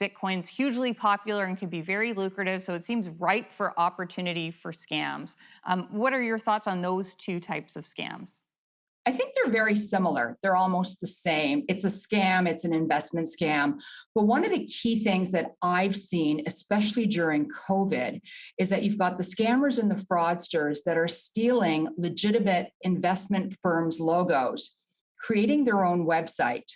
Bitcoin's hugely popular and can be very lucrative, so it seems ripe for opportunity for scams. What are your thoughts on those two types of scams? I think they're very similar. They're almost the same. It's a scam, it's an investment scam. But one of the key things that I've seen, especially during COVID, is that you've got the scammers and the fraudsters that are stealing legitimate investment firms' logos, creating their own website.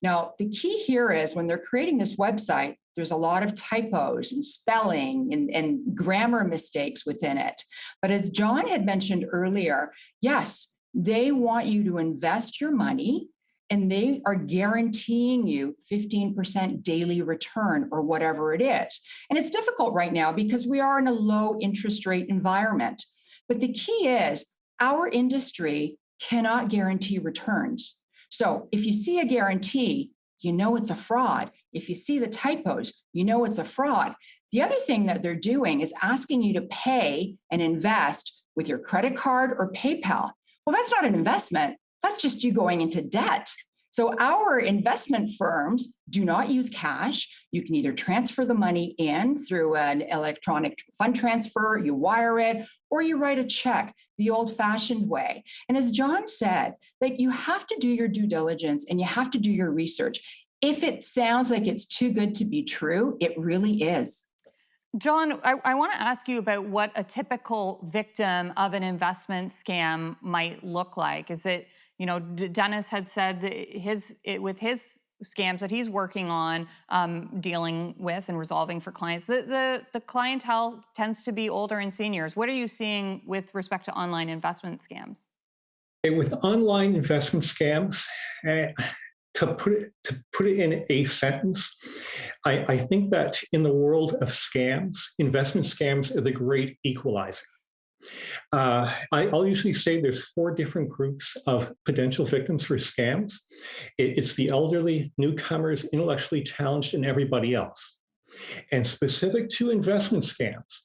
Now, the key here is when they're creating this website, there's a lot of typos and spelling and grammar mistakes within it. But as John had mentioned earlier, yes, they want you to invest your money and they are guaranteeing you 15% daily return or whatever it is. And it's difficult right now because we are in a low interest rate environment. But the key is our industry cannot guarantee returns. So if you see a guarantee, you know it's a fraud. If you see the typos, you know it's a fraud. The other thing that they're doing is asking you to pay and invest with your credit card or PayPal. Well, that's not an investment. That's just you going into debt. So our investment firms do not use cash. You can either transfer the money in through an electronic fund transfer, you wire it, or you write a check the old-fashioned way. And as John said, like you have to do your due diligence and you have to do your research. If it sounds like it's too good to be true, it really is. John, I want to ask you about what a typical victim of an investment scam might look like. Is it, Dennis had said that with his scams that he's working on, dealing with and resolving for clients, the clientele tends to be older and seniors. What are you seeing with respect to online investment scams? With online investment scams, eh, to put it in a sentence, I think that in the world of scams, investment scams are the great equalizer. I'll usually say there's four different groups of potential victims for scams. It's the elderly, newcomers, intellectually challenged, and everybody else. And specific to investment scams,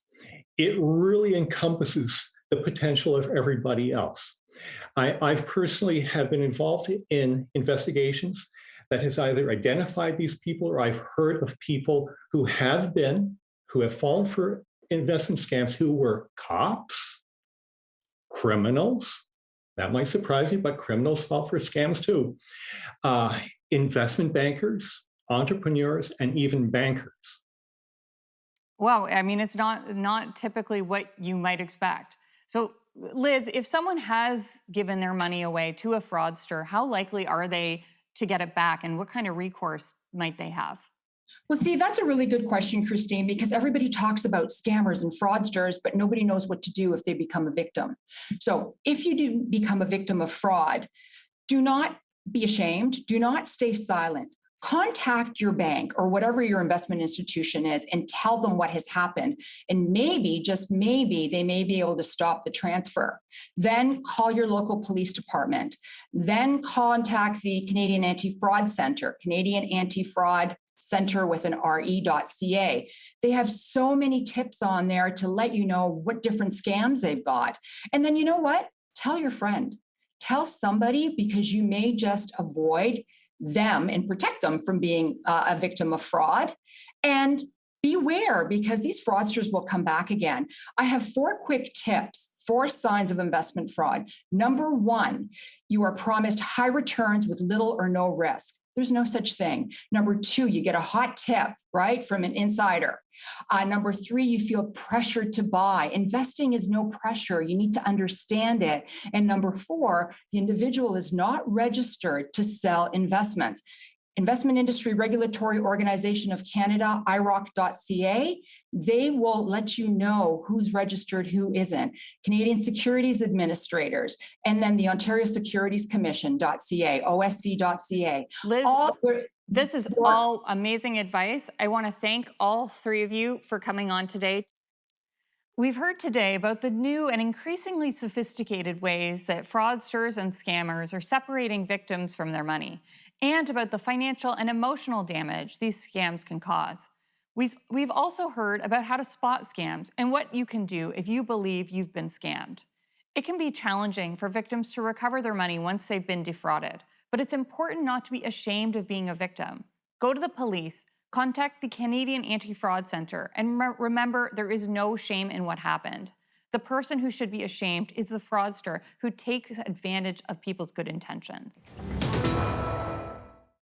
it really encompasses the potential of everybody else. I've personally have been involved in investigations that has either identified these people or I've heard of people who have fallen for investment scams who were cops, criminals. That might surprise you, but criminals fall for scams too. Investment bankers, entrepreneurs, and even bankers. Wow, I mean, it's not typically what you might expect. So, Liz, if someone has given their money away to a fraudster, how likely are they to get it back, and what kind of recourse might they have? Well, see, that's a really good question, Christine, because everybody talks about scammers and fraudsters, but nobody knows what to do if they become a victim. So, if you do become a victim of fraud, do not be ashamed. Do not stay silent. Contact your bank or whatever your investment institution is and tell them what has happened. And maybe, just maybe, they may be able to stop the transfer. Then call your local police department. Then contact the Canadian Anti Fraud Center, Canadian Anti Fraud Center with an re.ca. They have so many tips on there to let you know what different scams they've got. And then you know what? Tell your friend. Tell somebody because you may just avoid them and protect them from being a victim of fraud. And beware because these fraudsters will come back again. I have four quick tips, four signs of investment fraud. Number one, you are promised high returns with little or no risk. There's no such thing. Number two, you get a hot tip, right, from an insider. Number three, you feel pressured to buy. Investing is no pressure. You need to understand it. And number four, the individual is not registered to sell investments. Investment Industry Regulatory Organization of Canada, IROC.ca, they will let you know who's registered, who isn't. Canadian Securities Administrators, and then the Ontario Securities Commission.ca, OSC.ca. Liz, All, this is all amazing advice. I want to thank all three of you for coming on today. We've heard today about the new and increasingly sophisticated ways that fraudsters and scammers are separating victims from their money, and about the financial and emotional damage these scams can cause. We've also heard about how to spot scams and what you can do if you believe you've been scammed. It can be challenging for victims to recover their money once they've been defrauded, but it's important not to be ashamed of being a victim. Go to the police, Contact the Canadian Anti-Fraud Centre and remember there is no shame in what happened. The person who should be ashamed is the fraudster who takes advantage of people's good intentions.